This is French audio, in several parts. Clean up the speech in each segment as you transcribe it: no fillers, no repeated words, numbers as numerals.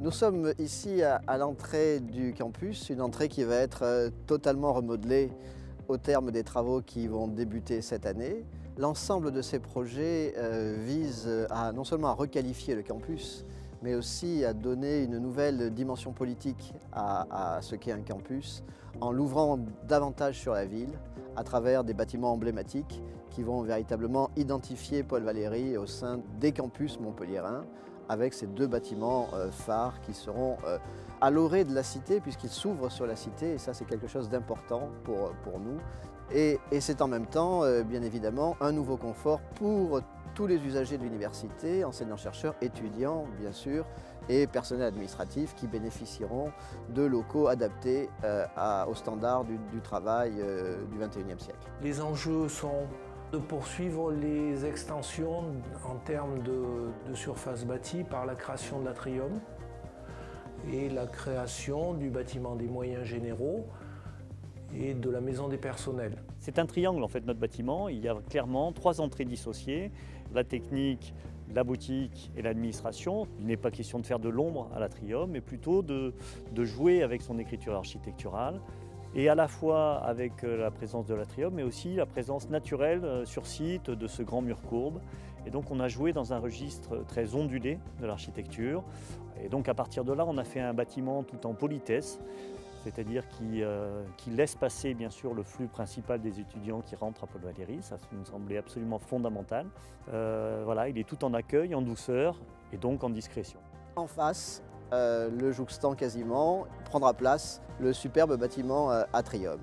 Nous sommes ici à l'entrée du campus, une entrée qui va être totalement remodelée au terme des travaux qui vont débuter cette année. L'ensemble de ces projets vise non seulement à requalifier le campus, mais aussi à donner une nouvelle dimension politique à ce qu'est un campus, en l'ouvrant davantage sur la ville, à travers des bâtiments emblématiques qui vont véritablement identifier Paul Valéry au sein des campus montpelliérains, avec ces deux bâtiments phares qui seront à l'orée de la cité, puisqu'ils s'ouvrent sur la cité, et ça c'est quelque chose d'important pour nous. Et c'est en même temps, bien évidemment, un nouveau confort pour tous les usagers de l'université, enseignants-chercheurs, étudiants bien sûr, et personnel administratif qui bénéficieront de locaux adaptés aux standards du travail du XXIe siècle. Les enjeux sont de poursuivre les extensions en termes de surface bâtie par la création de l'atrium et la création du bâtiment des moyens généraux et de la maison des personnels. C'est un triangle en fait notre bâtiment, il y a clairement 3 entrées dissociées, la technique, la boutique et l'administration. Il n'est pas question de faire de l'ombre à l'atrium, mais plutôt de jouer avec son écriture architecturale, et à la fois avec la présence de l'atrium, mais aussi la présence naturelle sur site de ce grand mur courbe. Et donc on a joué dans un registre très ondulé de l'architecture. Et donc à partir de là, on a fait un bâtiment tout en politesse, c'est-à-dire qui laisse passer bien sûr le flux principal des étudiants qui rentrent à Paul Valéry. Ça nous semblait absolument fondamental. Voilà, il est tout en accueil, en douceur et donc en discrétion. En face, le jouxtant quasiment, prendra place le superbe bâtiment Atrium.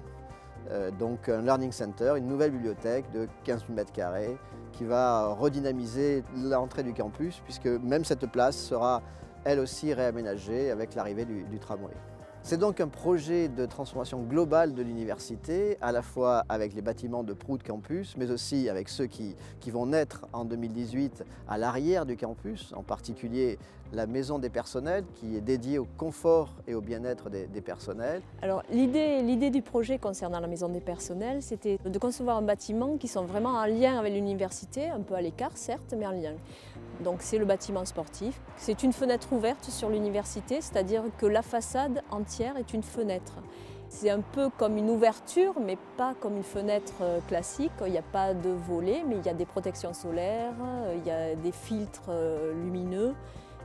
Donc un learning center, une nouvelle bibliothèque de 15 000 m² qui va redynamiser l'entrée du campus, puisque même cette place sera elle aussi réaménagée avec l'arrivée du tramway. C'est donc un projet de transformation globale de l'université, à la fois avec les bâtiments de Prout Campus, mais aussi avec ceux qui vont naître en 2018 à l'arrière du campus, en particulier la maison des personnels qui est dédiée au confort et au bien-être des personnels. Alors l'idée du projet concernant la maison des personnels, c'était de concevoir un bâtiment qui sont vraiment en lien avec l'université, un peu à l'écart certes, mais en lien. Donc c'est le bâtiment sportif. C'est une fenêtre ouverte sur l'université, c'est-à-dire que la façade entière est une fenêtre. C'est un peu comme une ouverture, mais pas comme une fenêtre classique. Il n'y a pas de volets, mais il y a des protections solaires, il y a des filtres lumineux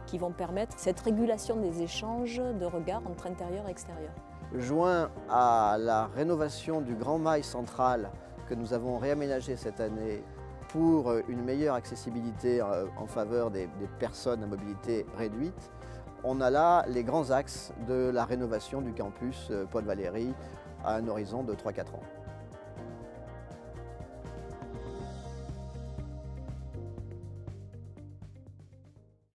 qui vont permettre cette régulation des échanges de regards entre intérieur et extérieur. Joint à la rénovation du Grand Mail central que nous avons réaménagé cette année pour une meilleure accessibilité en faveur des personnes à mobilité réduite, on a là les grands axes de la rénovation du campus Paul Valéry à un horizon de 3-4 ans.